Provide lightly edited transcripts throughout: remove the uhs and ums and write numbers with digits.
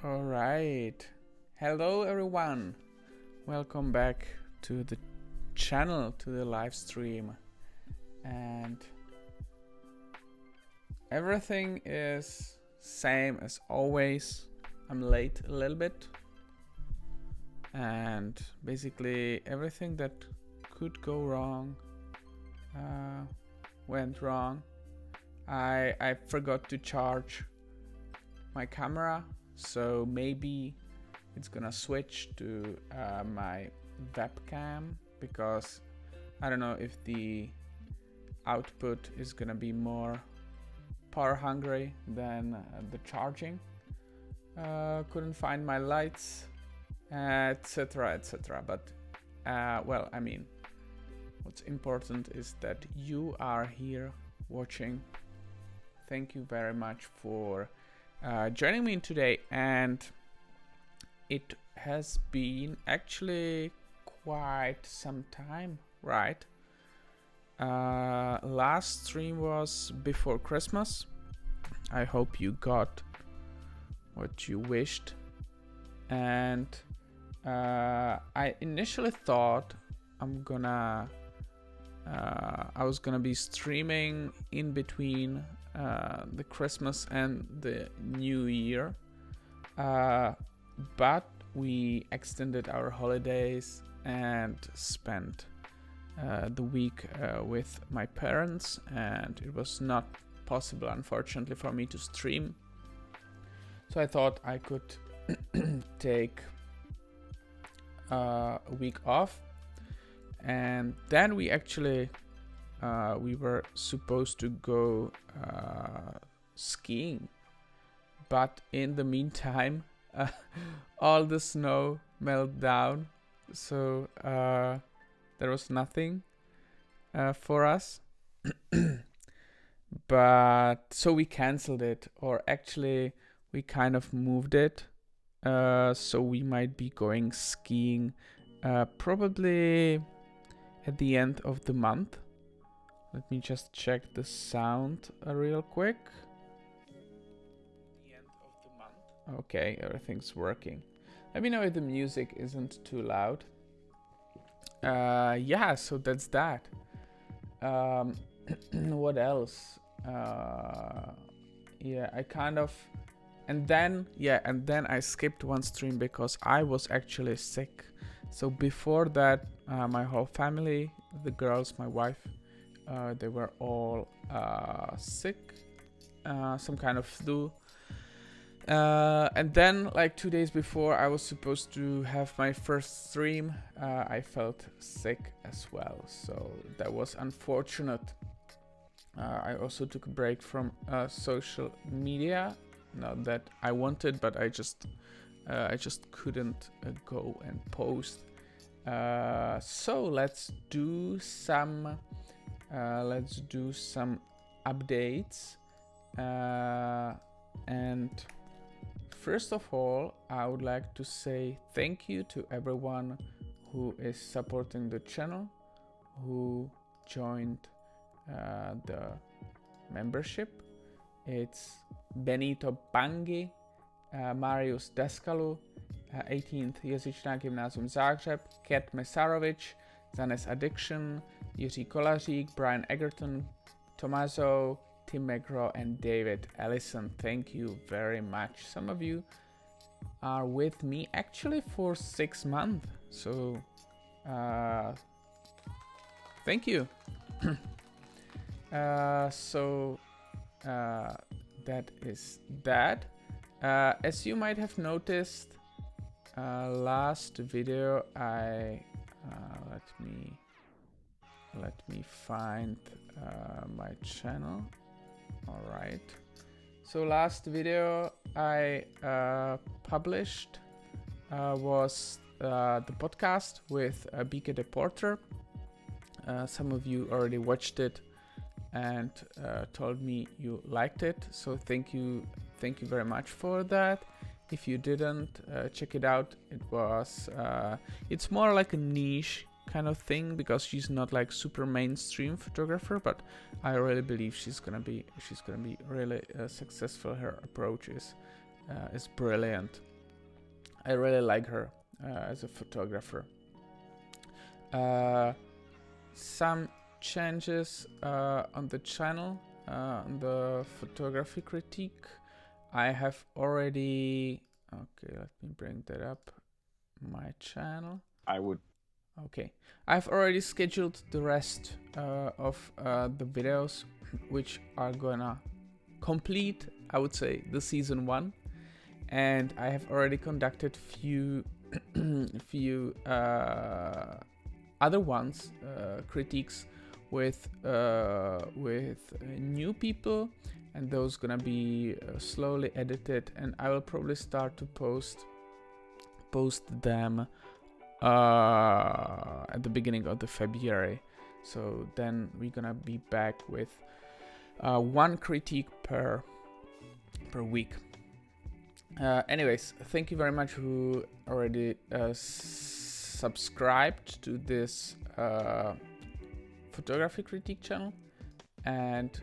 All right. Hello, everyone. Welcome back to the channel, to the live stream. And everything is same as always. I'm late a little bit. And basically everything that could go wrong went wrong. I forgot to charge my camera, so maybe it's gonna switch to my webcam, because I don't know if the output is gonna be more power hungry than the charging. Couldn't find my lights, etc, etc. But well, I mean, what's important is that you are here watching. Thank you very much for joining me today, and it has been actually quite some time, right? Last stream was before Christmas. I hope you got what you wished, and I initially thought I was gonna be streaming in between the Christmas and the New Year, but we extended our holidays and spent the week with my parents, and it was not possible, unfortunately, for me to stream. So I thought I could take a week off, and then we actually we were supposed to go skiing, but in the meantime all the snow melted down, so there was nothing for us. But so we canceled it, or actually we kind of moved it, so we might be going skiing probably at the end of the month. Let me just check the sound real quick. The end of the month. Okay, everything's working. Let me know if the music isn't too loud. Yeah, so that's that. What else? Yeah, I kind of... And then I skipped one stream because I was actually sick. So before that, my whole family, the girls, my wife, they were all sick, some kind of flu. And then, like 2 days before I was supposed to have my first stream, I felt sick as well. So that was unfortunate. I also took a break from social media. Not that I wanted, but I just couldn't go and post. So let's do some updates. And first of all, I would like to say thank you to everyone who is supporting the channel, who joined the membership. It's Benito Bangi, Marius Deskalu, 18th Jezičná Gymnasium Zagreb, Kat Mesarovic, Zanes Addiction, Yuti Kolařík, Brian Egerton, Tommaso, Tim McGraw, and David Ellison. Thank you very much. Some of you are with me actually for 6 months, so thank you. That is that. As you might have noticed, last video I let me find my channel. All right, so last video I published was the podcast with Bieke de Porter. Some of you already watched it and told me you liked it, so thank you very much for that. If you didn't, check it out. It was it's more like a niche kind of thing, because she's not like super mainstream photographer, but I really believe she's gonna be really successful. Her approach is brilliant. I really like her as a photographer. Some changes on the channel, on the photography critique. I have already, okay, let me bring that up, my channel. Okay, I've already scheduled the rest of the videos, which are gonna complete, I would say, the season 1. And I have already conducted few other ones, critiques with new people, and those gonna be slowly edited, and I will probably start to post them at the beginning of the February. So then we're gonna be back with one critique per week. Anyways, thank you very much who already subscribed to this photography critique channel, and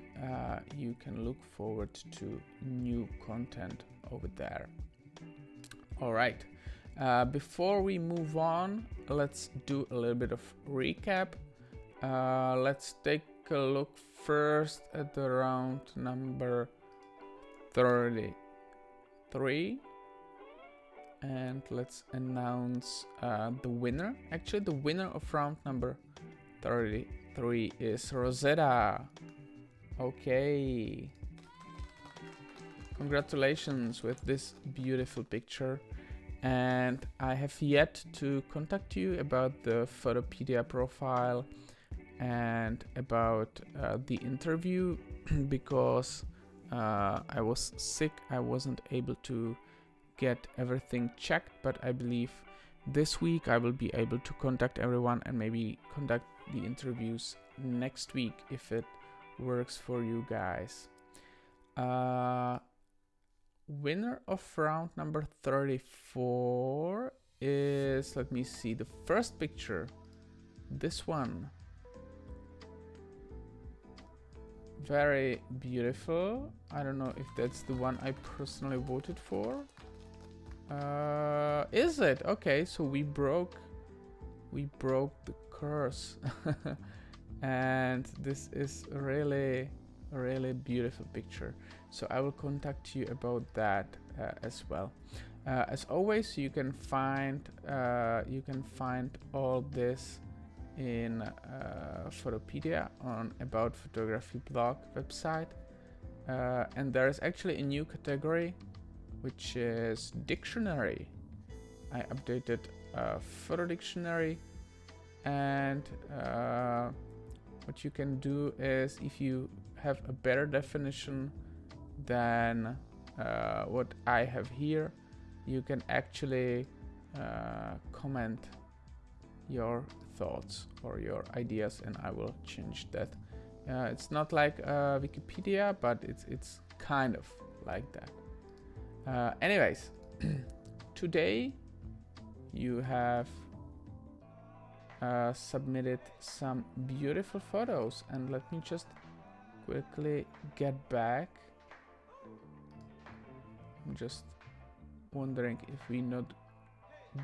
you can look forward to new content over there. All right, before we move on, let's do a little bit of recap. Let's take a look first at the round number 33, and let's announce the winner. Actually, the winner of round number 33 is Rosetta. Okay, congratulations with this beautiful picture. And I have yet to contact you about the Photopedia profile and about the interview because I was sick. I wasn't able to get everything checked, but I believe this week I will be able to contact everyone and maybe conduct the interviews next week if it works for you guys. Winner of round number 34 is, let me see, the first picture, this one. Very beautiful. I don't know if that's the one I personally voted for. Is it? Okay, so we broke the curse. And this is a really beautiful picture. So I will contact you about that as well. As always, you can find all this in Photopedia on About Photography blog website, and there is actually a new category which is dictionary. I updated photo dictionary, and what you can do is, if you have a better definition than what I have here, you can actually comment your thoughts or your ideas, and I will change that. It's not like Wikipedia, but it's kind of like that. Anyways, today you have submitted some beautiful photos, and let me just quickly get back. I'm just wondering if we're not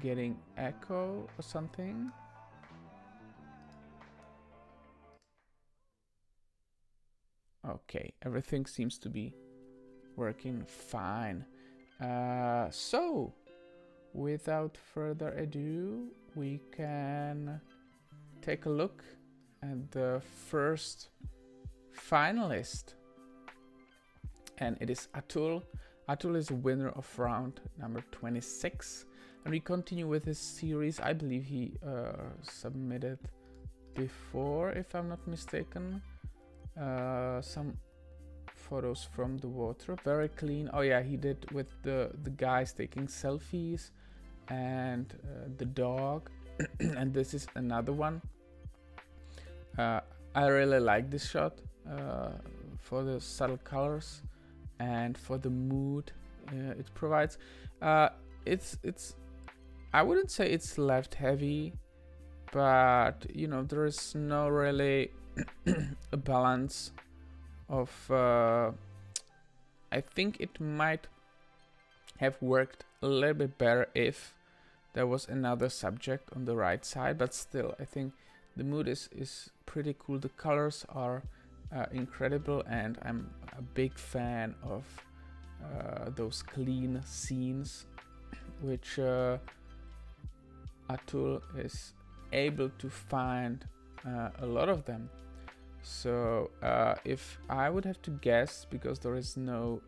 getting echo or something. Okay, everything seems to be working fine. So, without further ado, we can take a look at the first finalist. And it is Atul. Atul is a winner of round number 26. And we continue with his series. I believe he submitted before, if I'm not mistaken. Some photos from the water, very clean. Oh yeah, he did with the guys taking selfies and the dog. And this is another one. I really like this shot for the subtle colors and for the mood it provides. It's I wouldn't say it's left heavy, but you know, there is no really a balance of I think it might have worked a little bit better if there was another subject on the right side, but still I think the mood is pretty cool. The colors are incredible, and I'm a big fan of those clean scenes, which Atul is able to find a lot of them. So if I would have to guess, because there is no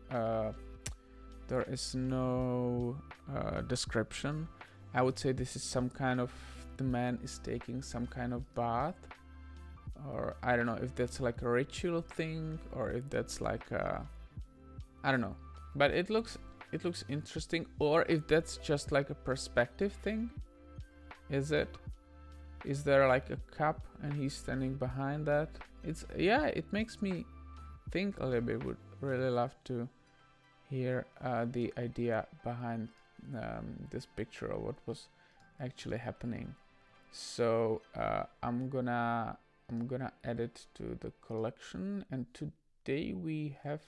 description, I would say this is some kind of, the man is taking some kind of bath, or I don't know if that's like a ritual thing or if that's like a, I don't know, but it looks interesting, or if that's just like a perspective thing. Is there like a cup and he's standing behind that? It makes me think a little bit. Would really love to hear the idea behind this picture, or what was actually happening. So I'm gonna add it to the collection, and today we have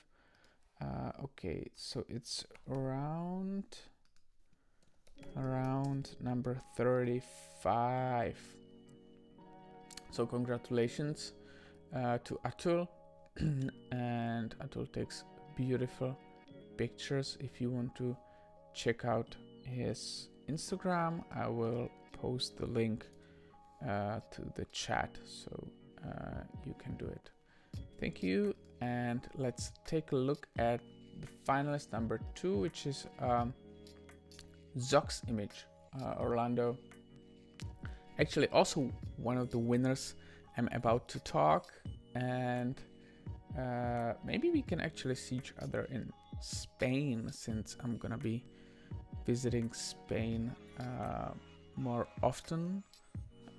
okay, so it's around number 35. So congratulations to Atul. And Atul takes beautiful pictures. If you want to check out his Instagram, I will post the link to the chat, so you can do it. Thank you, and let's take a look at the finalist number 2, which is Zox image, Orlando. Actually, also one of the winners I'm about to talk, and maybe we can actually see each other in Spain, since I'm gonna be visiting Spain more often.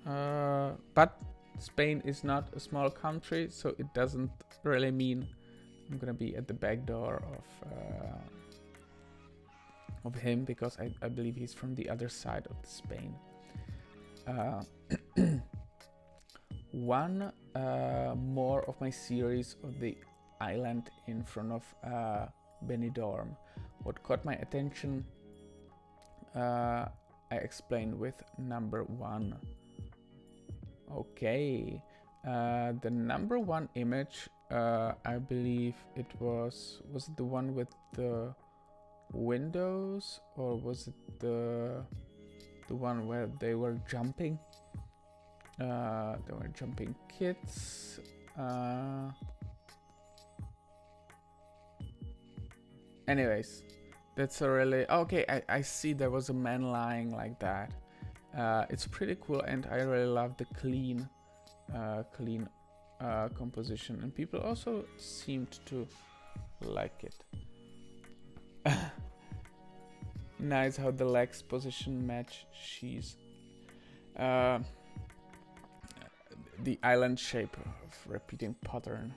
But Spain is not a small country, so it doesn't really mean I'm gonna be at the back door of him, because I believe he's from the other side of Spain. One more of my series of the island in front of Benidorm. What caught my attention, I explained with number 1. Okay, the number 1 image, I believe it was it the one with the windows, or was it the one where they were jumping? They were jumping kids. Anyways, that's a really okay. I see there was a man lying like that. It's pretty cool, and I really love the clean composition, and people also seemed to like it. Nice how the legs position match. She's the island shape of repeating pattern.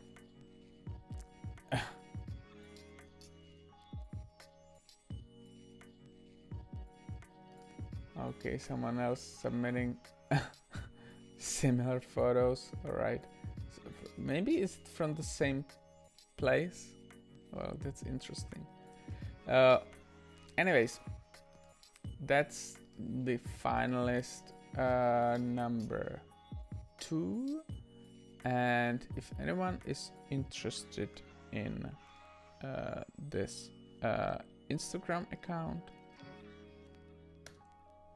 Okay, someone else submitting similar photos. All right, so maybe it's from the same place. Well, that's interesting. Anyways, that's the finalist number 2, and if anyone is interested in this Instagram account,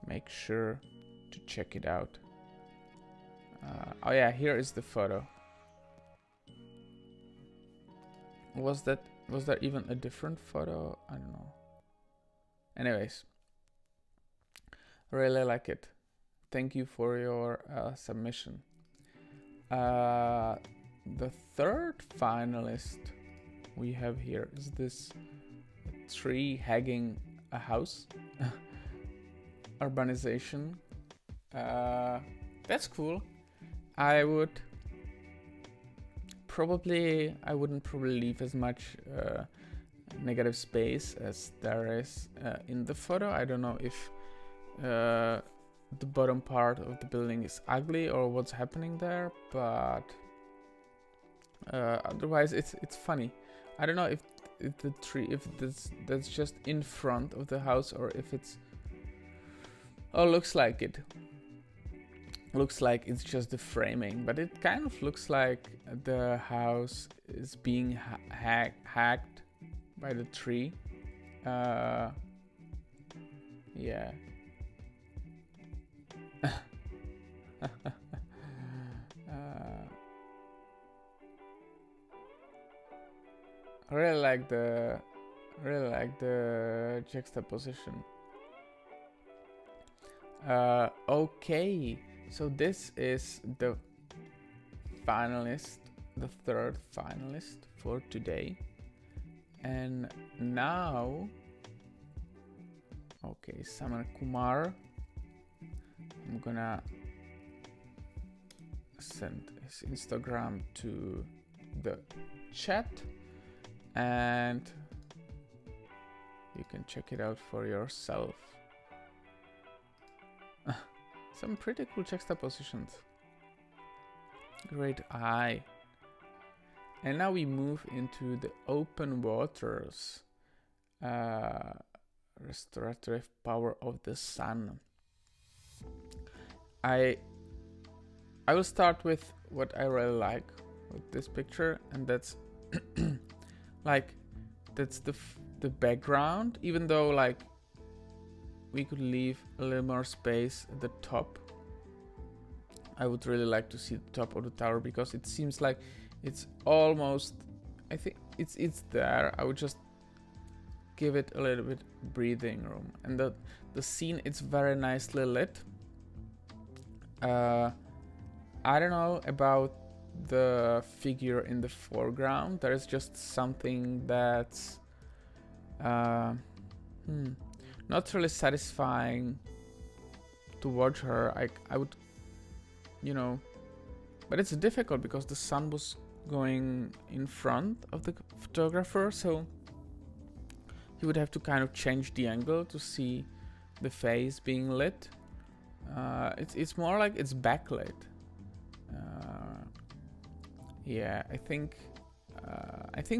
make sure to check it out. Oh yeah, here is the photo. Was there even a different photo? I don't know. Anyways, really like it. Thank you for your submission. The third finalist we have here is this tree hanging a house. Urbanization. That's cool. I wouldn't probably leave as much negative space as there is in the photo. I don't know if the bottom part of the building is ugly or what's happening there, but otherwise it's funny. I don't know if if the tree, if that's just in front of the house, or if it's, oh, looks like it. Looks like it's just the framing, but it kind of looks like the house is being hacked by the tree. Yeah. I really like the juxtaposition. Okay, so this is the finalist, the third finalist for today, and now, okay, Saman Kumar, I'm gonna send his Instagram to the chat, and you can check it out for yourself. Some pretty cool juxtapositions. Great eye. And now we move into the open waters. Restorative power of the sun. I will start with what I really like with this picture, and that's like that's the background. Even though like we could leave a little more space at the top, I would really like to see the top of the tower, because it seems like it's almost, I think it's there. I would just give it a little bit breathing room. And the scene, it's very nicely lit. I don't know about the figure in the foreground. There is just something that's not really satisfying to watch her. I would, you know, but it's difficult because the sun was going in front of the photographer, so he would have to kind of change the angle to see the face being lit. It's more like it's backlit. Yeah, I think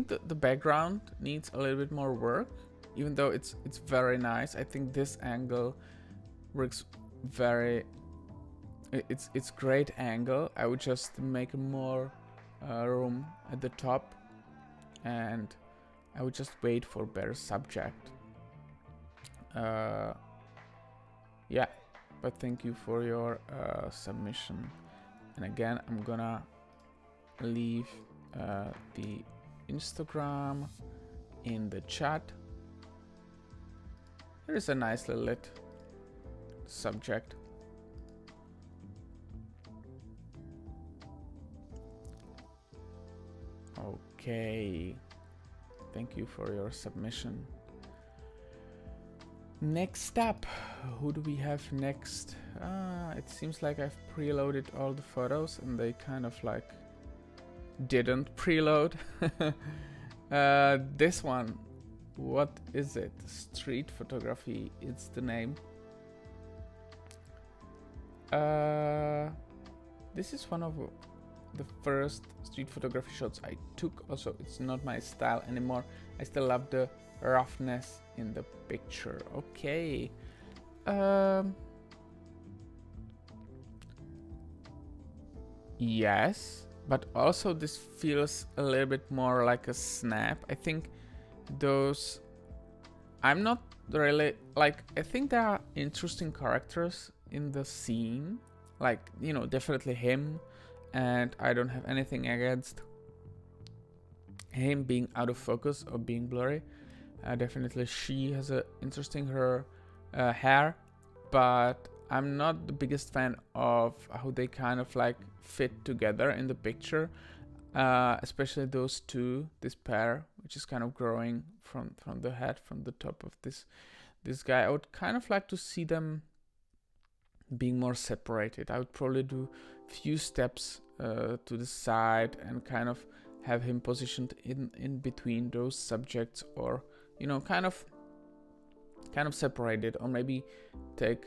that the background needs a little bit more work, even though it's very nice. I think this angle works very. It's great angle. I would just make more room at the top, and I would just wait for better subject. Yeah, but thank you for your submission. And again, I'm gonna leave the Instagram in the chat. There is a nicely lit subject. Okay, thank you for your submission. Next up, who do we have next? It seems like I've preloaded all the photos and they kind of like didn't preload. This one, what is it? Street photography, it's the name. This is one of the first street photography shots I took. Also, it's not my style anymore. I still love the roughness in the picture. Okay. Yes, but also this feels a little bit more like a snap. I think those, I'm not really like, I think there are interesting characters in the scene, like, you know, definitely him, and I don't have anything against him being out of focus or being blurry. Definitely she has a interesting hair, but I'm not the biggest fan of how they kind of like fit together in the picture, especially those two, this pair, which is kind of growing from the head, from the top of this guy. I would kind of like to see them being more separated. I would probably do a few steps to the side and kind of have him positioned in between those subjects, or, you know, kind of separated, or maybe take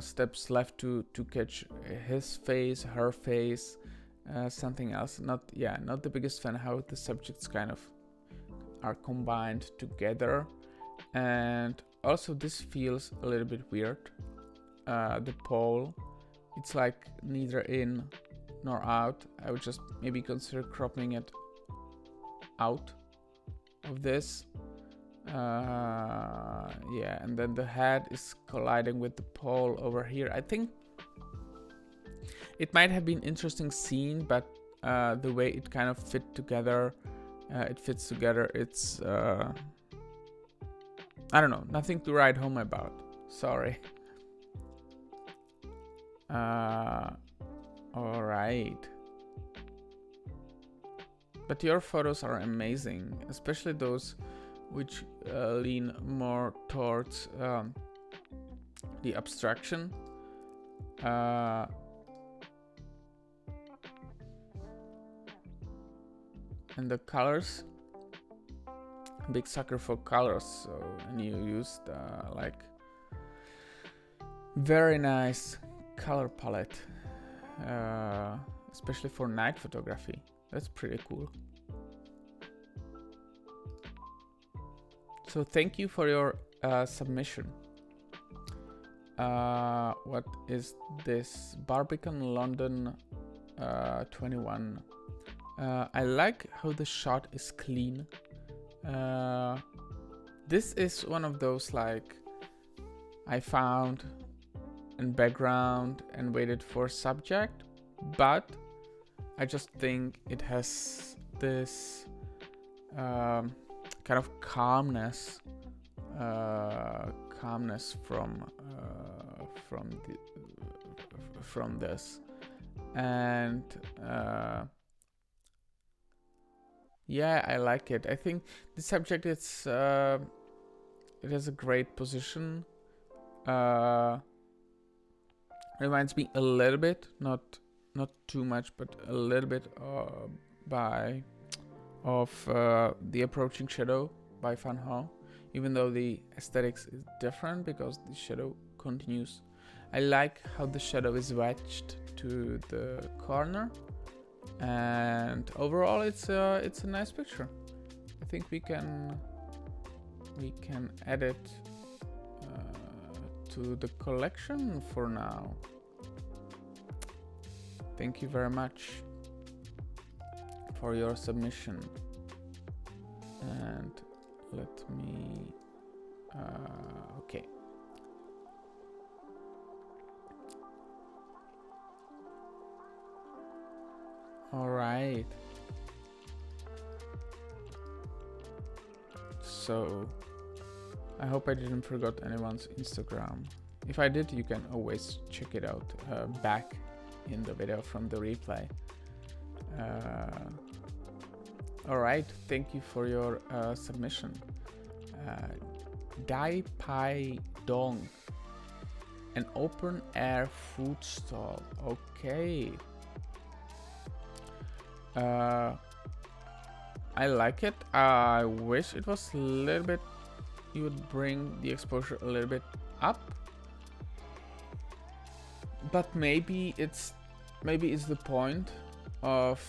steps left to catch his face, her face, something else. Not the biggest fan how the subjects kind of are combined together. And also this feels a little bit weird. The pole, it's like neither in nor out. I would just maybe consider cropping it out of this. Yeah, and then the head is colliding with the pole over here. I think it might have been interesting scene, but the way it kind of fits together, it's I don't know, nothing to write home about. Sorry. All right. But your photos are amazing, especially those which lean more towards the abstraction. And the colors, big sucker for colors, so, and you used like very nice color palette, especially for night photography. That's pretty cool. So thank you for your submission. What is this? Barbican London 21. I like how the shot is clean. This is one of those like I found in background and waited for subject, but I just think it has this kind of calmness from this, and yeah, I like it. I think the subject it has a great position. Reminds me a little bit, not too much, but a little bit of The Approaching Shadow by Van Ho, even though the aesthetics is different because the shadow continues. I like how the shadow is wedged to the corner, and overall it's a nice picture. I think we can add it to the collection for now. Thank you very much for your submission. And let me okay. All right. So I hope I didn't forget anyone's Instagram. If I did, you can always check it out back in the video from the replay. All right, thank you for your submission. Dai Pai Dong, an open air food stall. Okay. I like it. I wish it was a little bit, you would bring the exposure a little bit up, but maybe it's the point of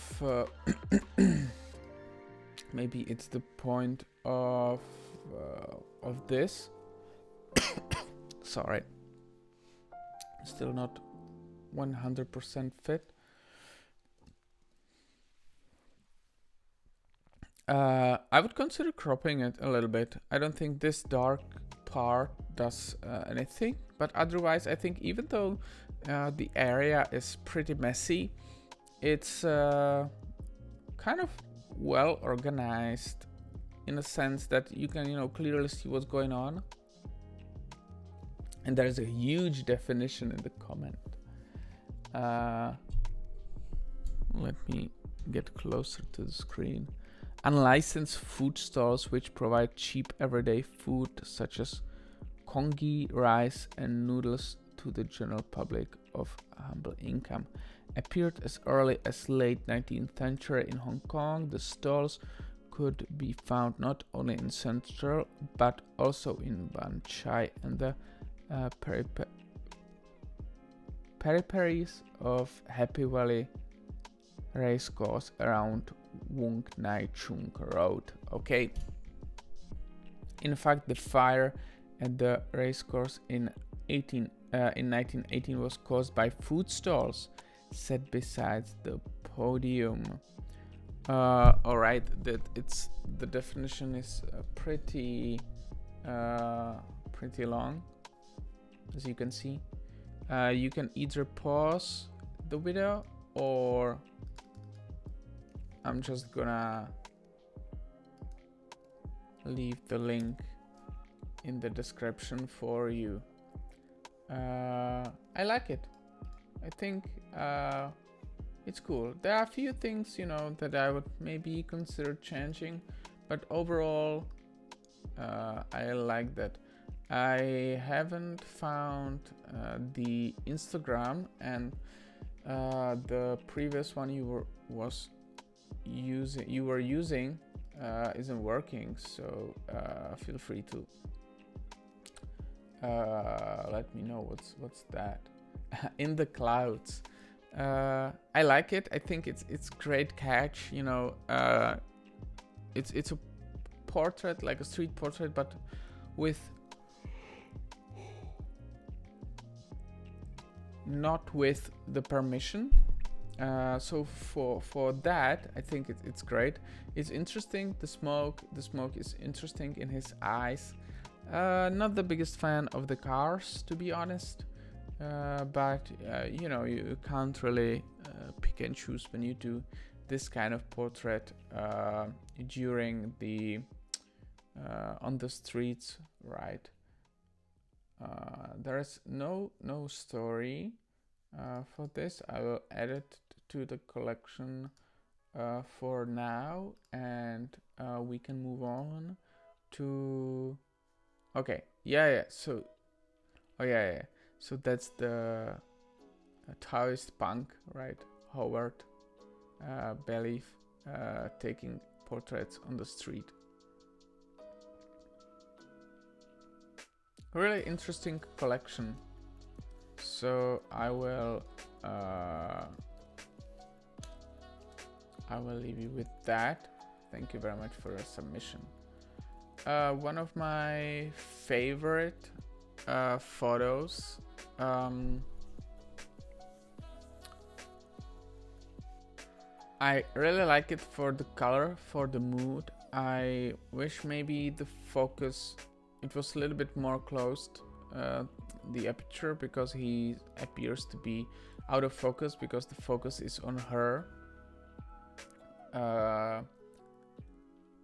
maybe it's the point of this. Sorry, still not 100% fit. I would consider cropping it a little bit. I don't think this dark part does anything, but otherwise I think even though the area is pretty messy, it's kind of well organized in a sense that you can clearly see what's going on, and there's a huge definition in the comment. Let me get closer to the screen. Unlicensed food stalls which provide cheap everyday food such as congee, rice and noodles to the general public of humble income appeared as early as late 19th century in Hong Kong. The stalls could be found not only in Central but also in Ban Chai and the peripheries of Happy Valley Racecourse around Wong Nai Chung Road. Okay, In fact, the fire at the racecourse in 1918 was caused by food stalls set beside the podium. All right, the definition is pretty long, as you can see. You can either pause the video, or I'm just gonna leave the link in the description for you. I like it. I think it's cool. There are a few things, you know, that I would maybe consider changing, but overall I like that. I haven't found the Instagram, and the previous one you were using isn't working, so feel free to let me know what's that. In the clouds. I like it. I think it's great catch, you know. It's a portrait, like a street portrait, but not with the permission. So for that, I think it's great. It's interesting. The smoke is interesting in his eyes. Not the biggest fan of the cars, to be honest. But you know, you can't really pick and choose when you do this kind of portrait during the on the streets, right? There is no story for this. I will add it to the collection for now, and we can move on to. Okay, so so that's the Taoist punk, right? Howard Belief taking portraits on the street. Really interesting collection. So I will leave you with that. Thank you very much for your submission. One of my favorite photos. I really like it for the color, for the mood. I wish maybe the focus, it was a little bit more closed, the aperture, because he appears to be out of focus because the focus is on her.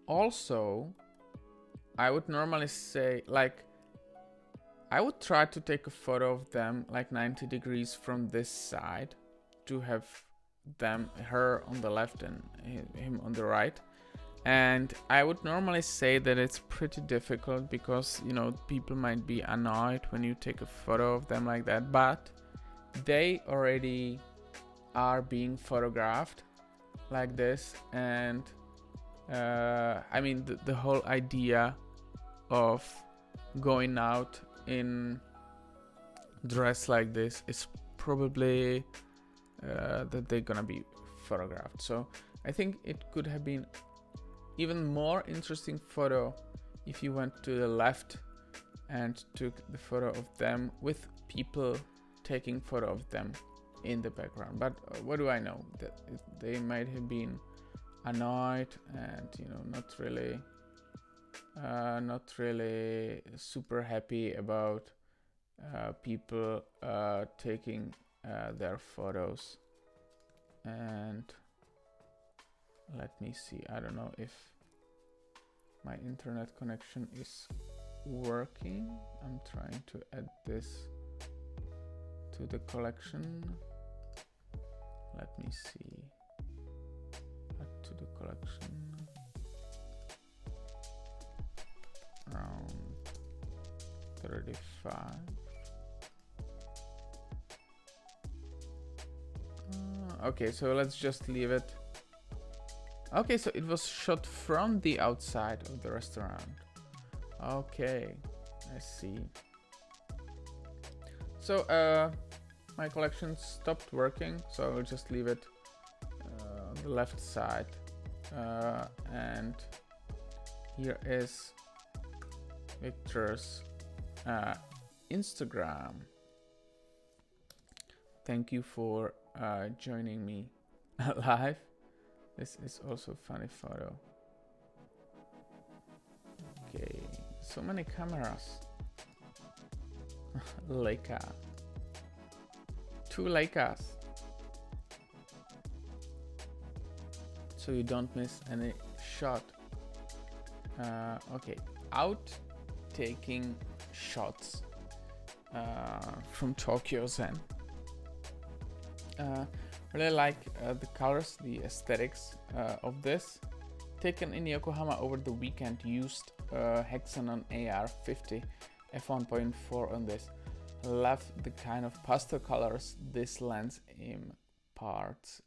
Also, I would normally say, like, I would try to take a photo of them like 90 degrees from this side to have her on the left and him on the right. And I would normally say that it's pretty difficult because, you know, people might be annoyed when you take a photo of them like that, but they already are being photographed like this. And I mean, the whole idea of going out in dress like this is probably that they're gonna be photographed. So I think it could have been even more interesting photo if you went to the left and took the photo of them with people taking photo of them in the background. But what do I know? That they might have been annoyed and, you know, not really super happy about people taking their photos. And let me see, I don't know if my internet connection is working. I'm trying to add this to the collection. Let me see. Add to the collection. Around 35. Okay, so let's just leave it. Okay, so it was shot from the outside of the restaurant. Okay, I see. So my collection stopped working, so I will just leave it on the left side. And here is Victor's Instagram. Thank you for joining me live. This is also a funny photo. Okay, so many cameras. Leica. 2 Leicas. So you don't miss any shot. Okay, out taking shots from Tokyo Zen. Really like the colors, the aesthetics of this. Taken in Yokohama over the weekend, used Hexanon AR50 f1.4 on this. Love the kind of pastel colors this lens imparts.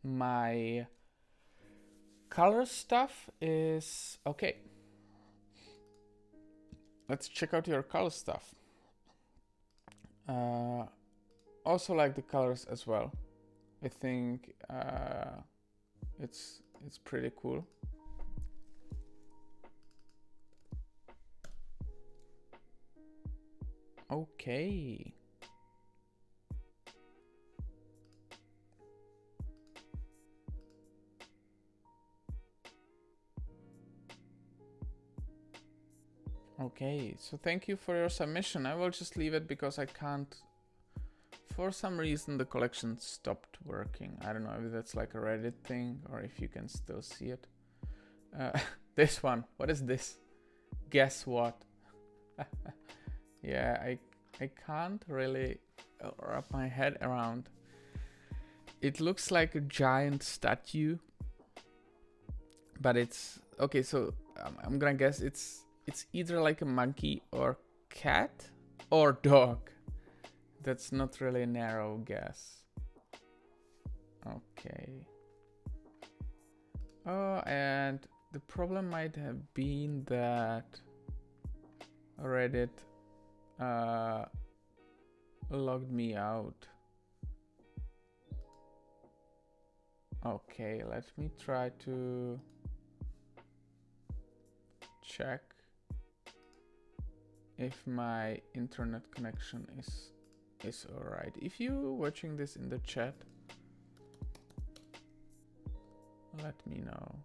My color stuff is okay. Let's check out your color stuff. Also like the colors as well. I think it's pretty cool. Okay. Okay, so thank you for your submission. I will just leave it because I can't. For some reason, the collection stopped working. I don't know if that's like a Reddit thing or if you can still see it. This one, what is this? Guess what? Yeah, I can't really wrap my head around. It looks like a giant statue, but it's okay. So I'm gonna guess it's either like a monkey or cat or dog. That's not really a narrow guess. Okay. Oh, and the problem might have been that Reddit logged me out. Okay, let me try to check if my internet connection is alright. If you're watching this in the chat, let me know.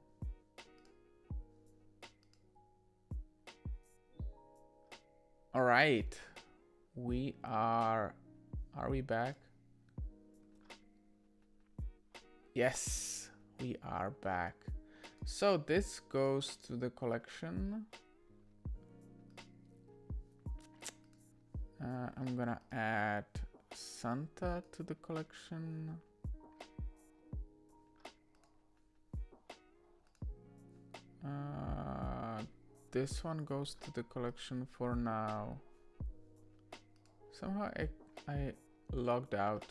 Alright, are we back? Yes, we are back. So this goes to the collection. I'm gonna add Santa to the collection. This one goes to the collection for now. Somehow I logged out,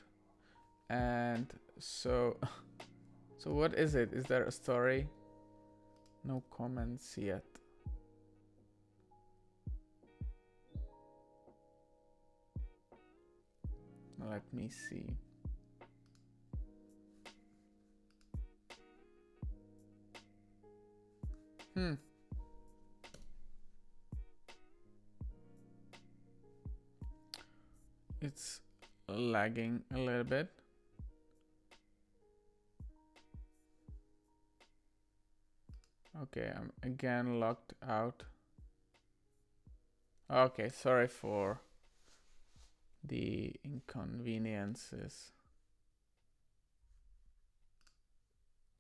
and so what is it? Is there a story? No comments yet. Let me see. It's lagging a little bit. Okay, I'm again logged out. Okay, sorry for the inconveniences.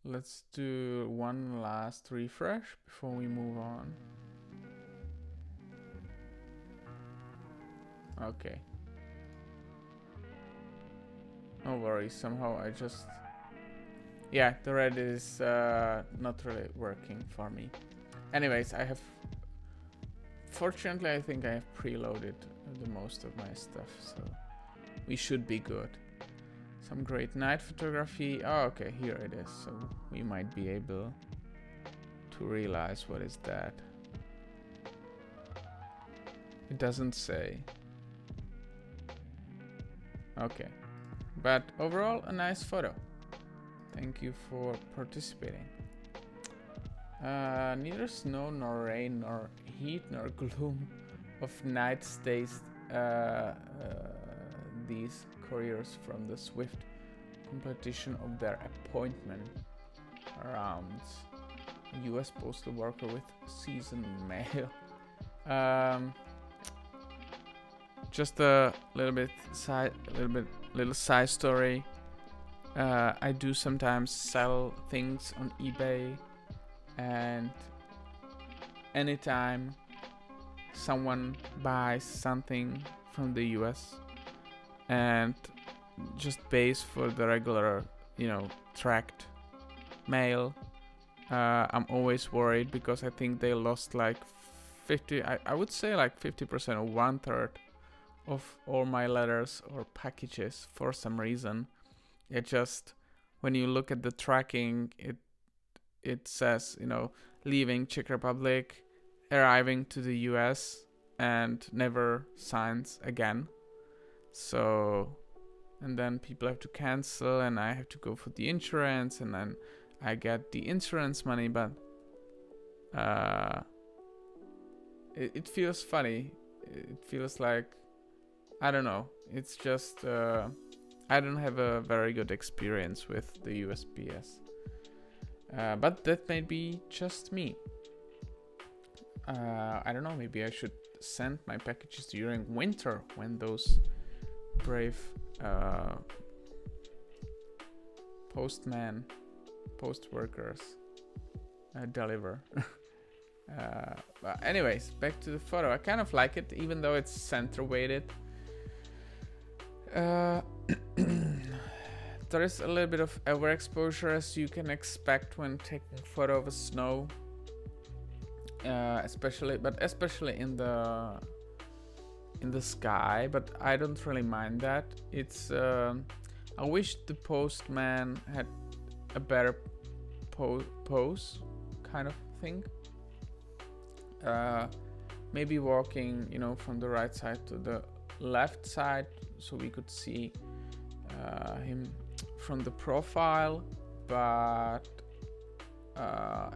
Let's do one last refresh before we move on. Okay. No worries, somehow I just... Yeah, the Reddit is not really working for me. Anyways, I have... Fortunately, I think I have preloaded the most of my stuff, so we should be good. Some great night photography. Oh, okay, here it is. So we might be able to realize what is that. It doesn't say. Okay. But overall, a nice photo. Thank you for participating. Neither snow nor rain nor heat nor gloom of night stays these couriers from the swift competition of their appointment rounds. A U.S. postal worker with seasoned mail. Just a little side story. I do sometimes sell things on eBay, and anytime someone buys something from the US and just pays for the regular, tracked mail, I'm always worried because I think they lost like 50, I would say like 50% or 1/3 of all my letters or packages for some reason. It just, when you look at the tracking, it says, leaving Czech Republic, arriving to the US, and never signs again. So, and then people have to cancel, and I have to go for the insurance, and then I get the insurance money, but it feels funny. It feels like, I don't know. It's just, I don't have a very good experience with the USPS. But that may be just me. I don't know, maybe I should send my packages during winter when those brave post workers deliver. But anyways, back to the photo. I kind of like it, even though it's center weighted. There is a little bit of overexposure, as you can expect when taking a photo of snow, especially in the sky. But I don't really mind that. It's I wish the postman had a better pose, kind of thing. Maybe walking, from the right side to the left side, so we could see him from the profile. But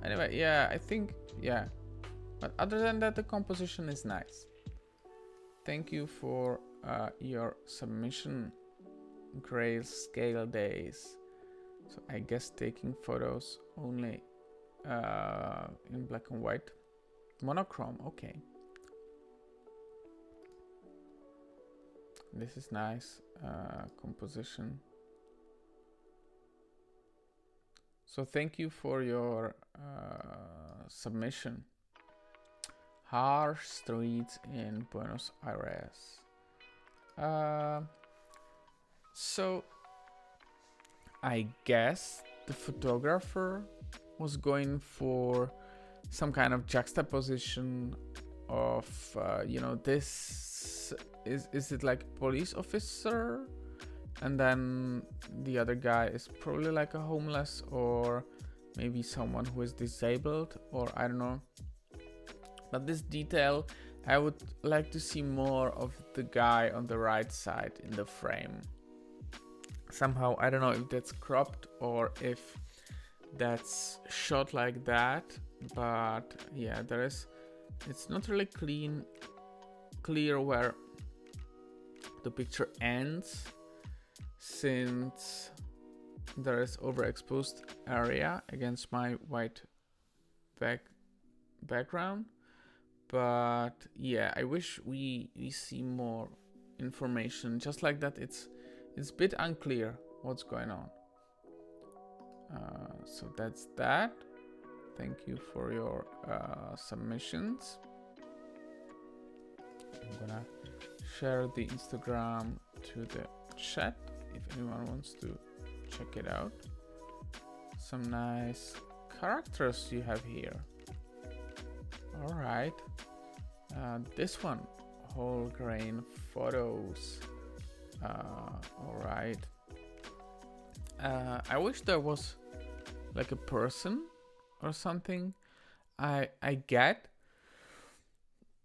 anyway, yeah, I think, yeah. But other than that, the composition is nice. Thank you for your submission. Grayscale days. So I guess taking photos only in black and white. Monochrome, okay. This is nice composition. So thank you for your submission. Harsh streets in Buenos Aires. So I guess the photographer was going for some kind of juxtaposition of, this is it like a police officer, and then the other guy is probably like a homeless, or maybe someone who is disabled, or I don't know. But this detail, I would like to see more of the guy on the right side in the frame. Somehow, I don't know if that's cropped or if that's shot like that, but yeah, it's not really clear where the picture ends, since there is overexposed area against my white background. But yeah, I wish we see more information. Just like that, it's a bit unclear what's going on. So that's that. Thank you for your submissions. I'm gonna share the Instagram to the chat if anyone wants to check it out. Some nice characters you have here. All right. This one, whole grain photos. All right. I wish there was like a person or something. I get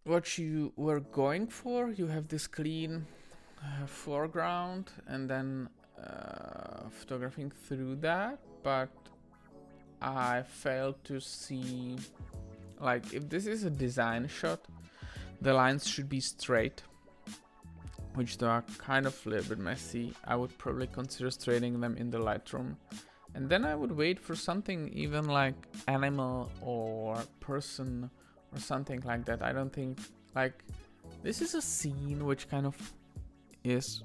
what you were going for. You have this clean foreground and then photographing through that, but I failed to see like if this is a design shot, the lines should be straight, which they are kind of a little bit messy. I would probably consider straightening them in the Lightroom. And then I would wait for something even like animal or person or something like that. I don't think, like, this is a scene which kind of is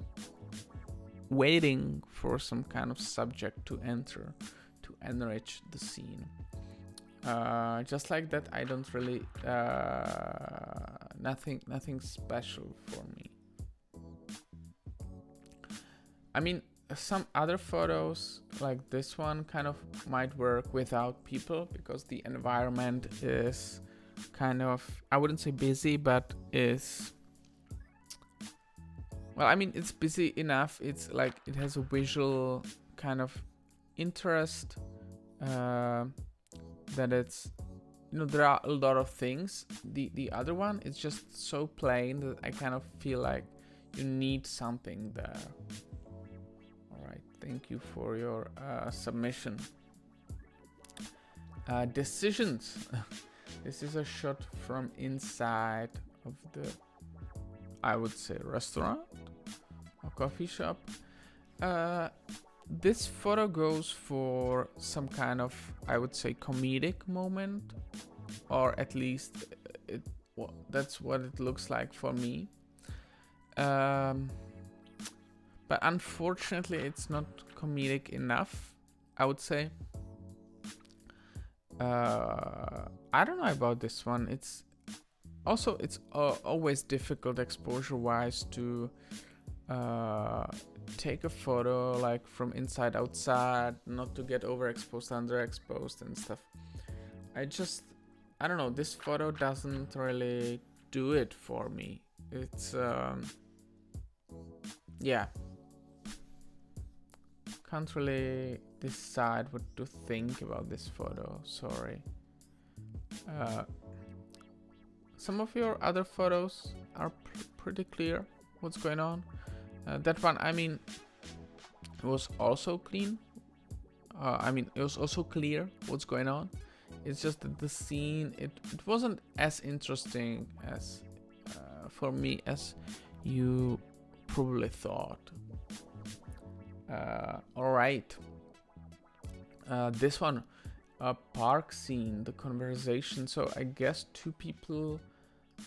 waiting for some kind of subject to enter, to enrich the scene. Just like that, I don't really, nothing special for me. I mean, some other photos like this one kind of might work without people, because the environment is kind of, I wouldn't say busy, but is, well, I mean, it's busy enough. It's like it has a visual kind of interest, that it's, you know, there are a lot of things. The other one is just so plain that I kind of feel like you need something there. Thank you for your submission. Decisions. This is a shot from inside of the, I would say, restaurant or coffee shop. This photo goes for some kind of, I would say, comedic moment, or at least that's what it looks like for me. But unfortunately, it's not comedic enough, I would say. I don't know about this one. It's also, it's always difficult exposure-wise to take a photo like from inside outside, not to get overexposed, underexposed and stuff. I don't know, this photo doesn't really do it for me. It's, yeah. Can't really decide what to think about this photo, sorry. Some of your other photos are pretty clear what's going on. That one, I mean, it was also clean. It was also clear what's going on. It's just that the scene, it wasn't as interesting as for me as you probably thought. All right. This one, a park scene, the conversation. So I guess two people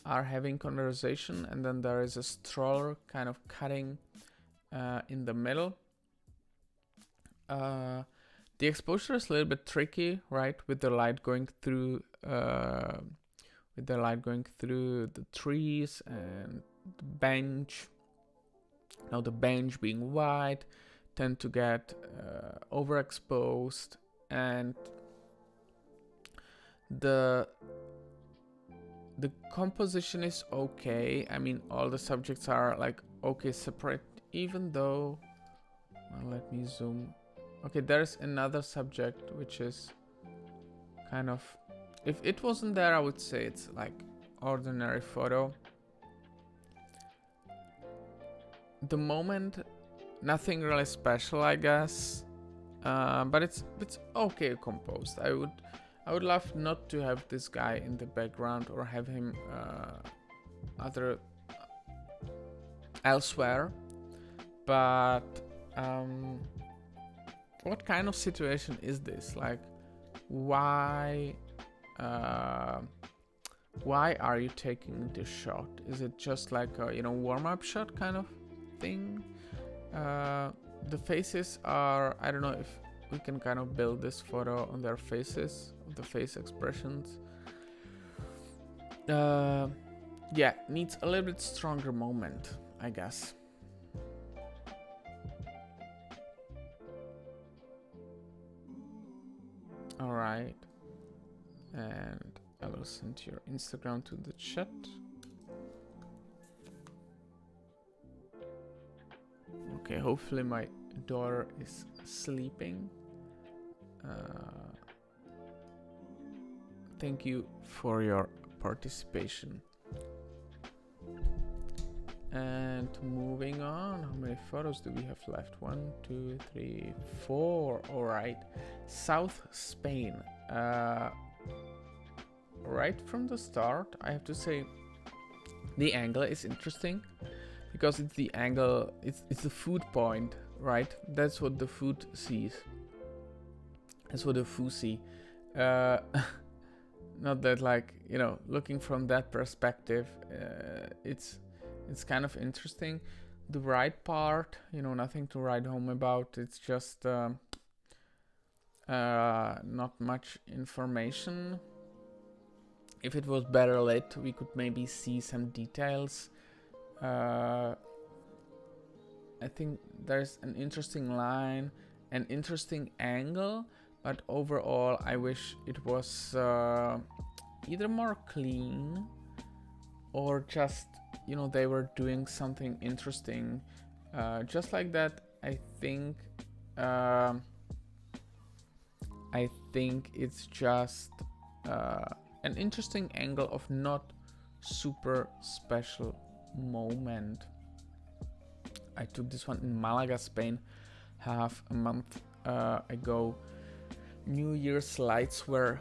are having conversation, and then there is a stroller kind of cutting in the middle. The exposure is a little bit tricky, right? With the light going through, the trees and the bench. Now the bench being wide, tend to get overexposed, and the composition is okay. I mean, all the subjects are like okay separate, even though, well, let me zoom. Okay, there's another subject which is kind of, if it wasn't there, I would say it's like ordinary photo. The moment, nothing really special, I guess, but it's okay composed. I would love not to have this guy in the background or have him elsewhere, but what kind of situation is this? Like, why are you taking this shot? Is it just like a warm-up shot kind of thing? The faces are, I don't know if we can kind of build this photo on their faces, the face expressions. Yeah, needs a little bit stronger moment, I guess. All right, and I will send your Instagram to the chat. Okay, hopefully my daughter is sleeping. Thank you for your participation. And moving on, how many photos do we have left? 1, 2, 3, 4. All right, South Spain. right from the start, I have to say the angle is interesting because it's the angle, it's the food point, right? That's what the food sees. That's what the foo see. Not that, like, you know, looking from that perspective, it's kind of interesting. The right part, you know, nothing to write home about. It's just not much information. If it was better lit, we could maybe see some details. I think there's an interesting line, an interesting angle, but overall I wish it was either more clean or just, you know, they were doing something interesting. Just like that, I think it's just an interesting angle of not super special moment. I took this one in Malaga, Spain, half a month ago. New Year's lights were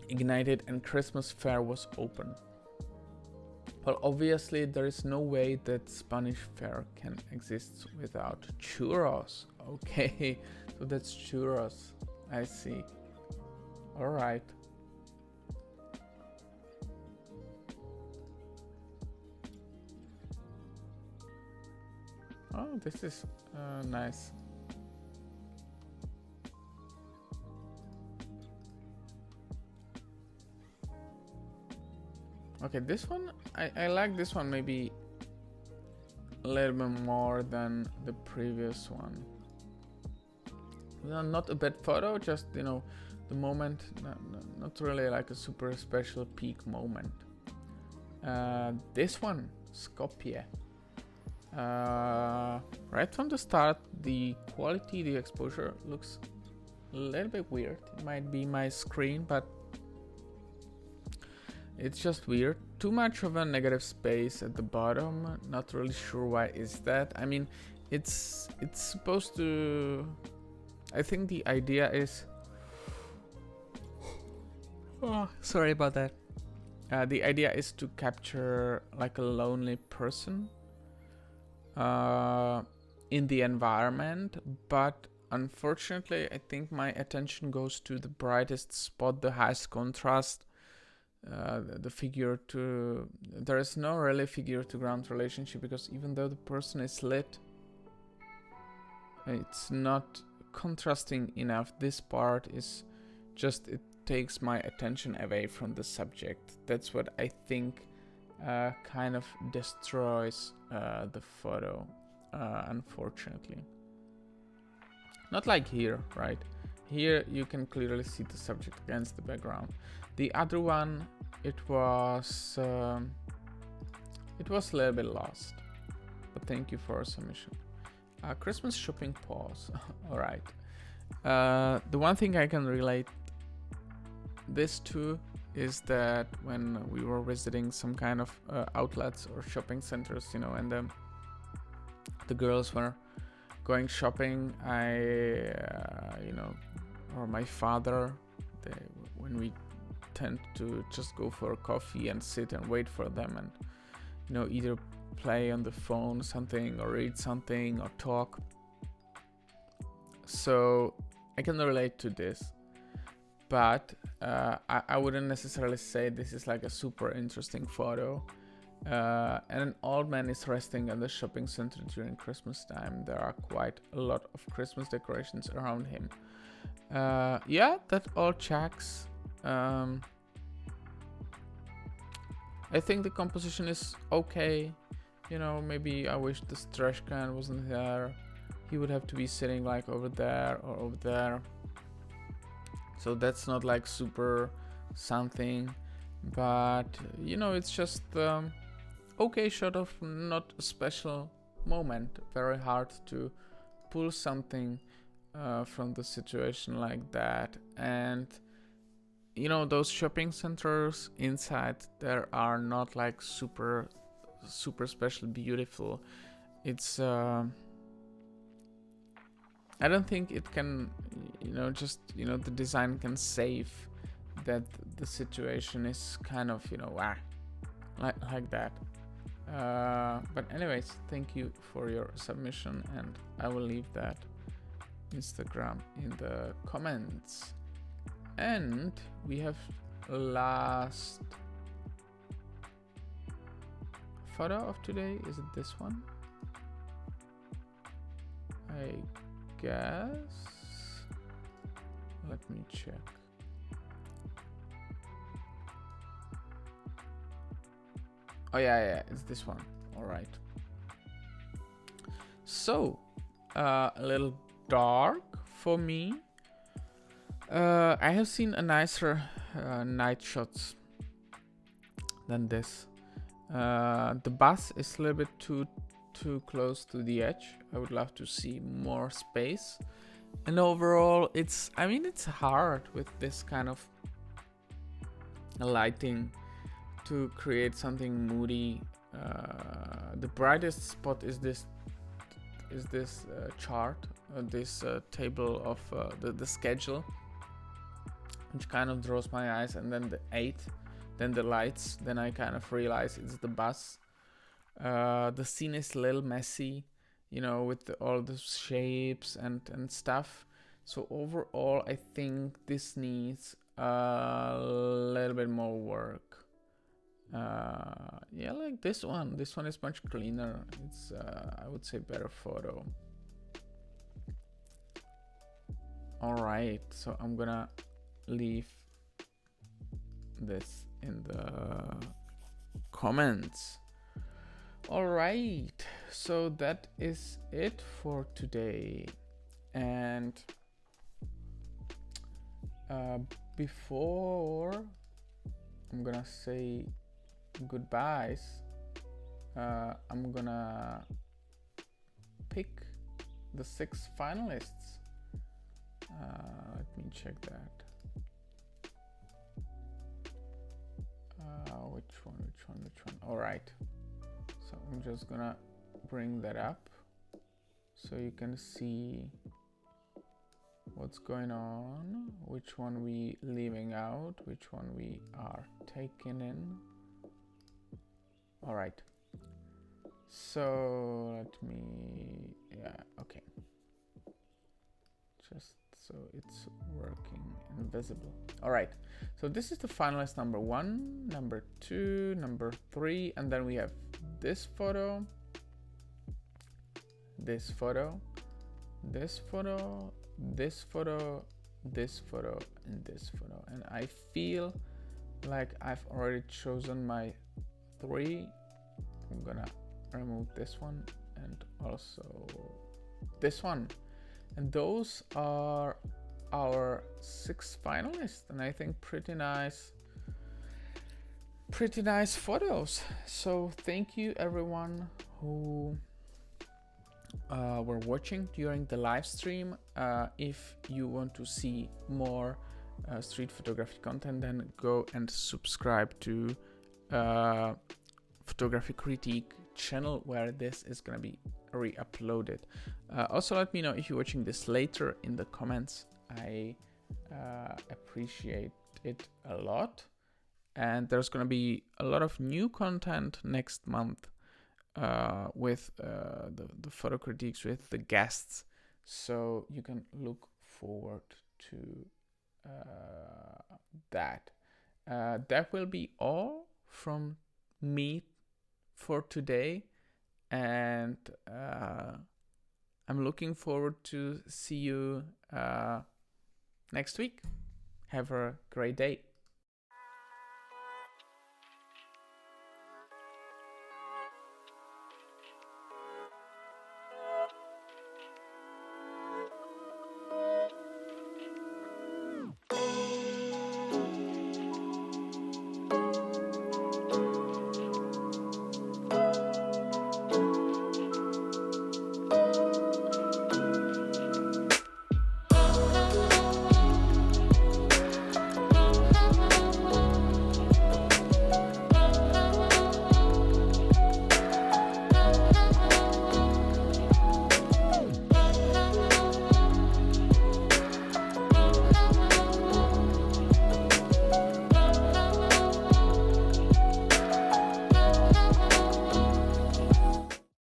ignited and Christmas fair was open. Well, obviously there is no way that Spanish fair can exist without churros. Okay, so that's churros. I see. All right. Oh, this is nice. Okay, this one, I like this one maybe a little bit more than the previous one. Not a bad photo, just, you know, the moment, not really like a super special peak moment. This one, Skopje. Right from the start, the quality, the exposure looks a little bit weird. It might be my screen, but it's just weird. Too much of a negative space at the bottom. Not really sure why is that. I mean, it's supposed to... I think the idea is... Oh, sorry about that. The idea is to capture like a lonely person in the environment, but unfortunately I think my attention goes to the brightest spot, the highest contrast, the figure to... There is no really figure to ground relationship, because even though the person is lit, it's not contrasting enough. This part is just, it takes my attention away from the subject. That's what I think kind of destroys the photo, unfortunately. Not like here, right? Here you can clearly see the subject against the background. The other one, it was a little bit lost, but thank you for a submission. Christmas shopping pause. All right. The one thing I can relate this to is that when we were visiting some kind of outlets or shopping centers, you know, and the girls were going shopping, you know, or my father, when we tend to just go for a coffee and sit and wait for them and, you know, either play on the phone something or read something or talk. So I can relate to this, but I wouldn't necessarily say this is like a super interesting photo. And an old man is resting at the shopping center during Christmas time. There are quite a lot of Christmas decorations around him. Yeah, that all checks. I think the composition is okay. You know, maybe I wish this trash can wasn't there. He would have to be sitting like over there or over there. So that's not like super something, but you know, it's just okay shot of not a special moment. Very hard to pull something from the situation like that. And you know, those shopping centers inside there are not like super special beautiful. It's I don't think it can, you know, just, you know, the design can save that the situation is kind of, you know, like that. But anyways, thank you for your submission, and I will leave that Instagram in the comments. And we have last photo of today. Is it this one? I guess. Let me check. Oh yeah, it's this one. All right. So, a little dark for me. I have seen a nicer night shots than this. The bus is a little bit too close to the edge. I would love to see more space. And overall, it's hard with this kind of lighting to create something moody. The brightest spot is this chart, this table of the schedule, which kind of draws my eyes, and then the 8, then the lights, then I kind of realize it's the bus. The scene is a little messy, you know, with all the shapes and stuff. So overall, I think this needs a little bit more work. Yeah, like this one is much cleaner. It's I would say better photo. All right, so I'm gonna leave this in the comments. All right, so that is it for today. And before I'm gonna say goodbyes, I'm gonna pick the 6 finalists. Let me check that. Which one? All right, so I'm just gonna bring that up so you can see what's going on, which one we leaving out, which one we are taking in. All right, so let me, okay, just so it's working and visible. All right, so this is the finalist number 1, number 2, number 3, and then we have this photo, this photo, this photo, this photo, this photo, and this photo. And I feel like I've already chosen my 3. I'm gonna remove this one and also this one, and those are our 6 finalists, and I think pretty nice photos. So thank you everyone who were watching during the live stream. If you want to see more street photography content, then go and subscribe to Photography Critique channel, where this is gonna be re-uploaded. Also let me know if you're watching this later in the comments. I appreciate it a lot. And there's gonna be a lot of new content next month with the photo critiques with the guests, so you can look forward to that. That will be all from me for today, and I'm looking forward to see you next week. Have a great day.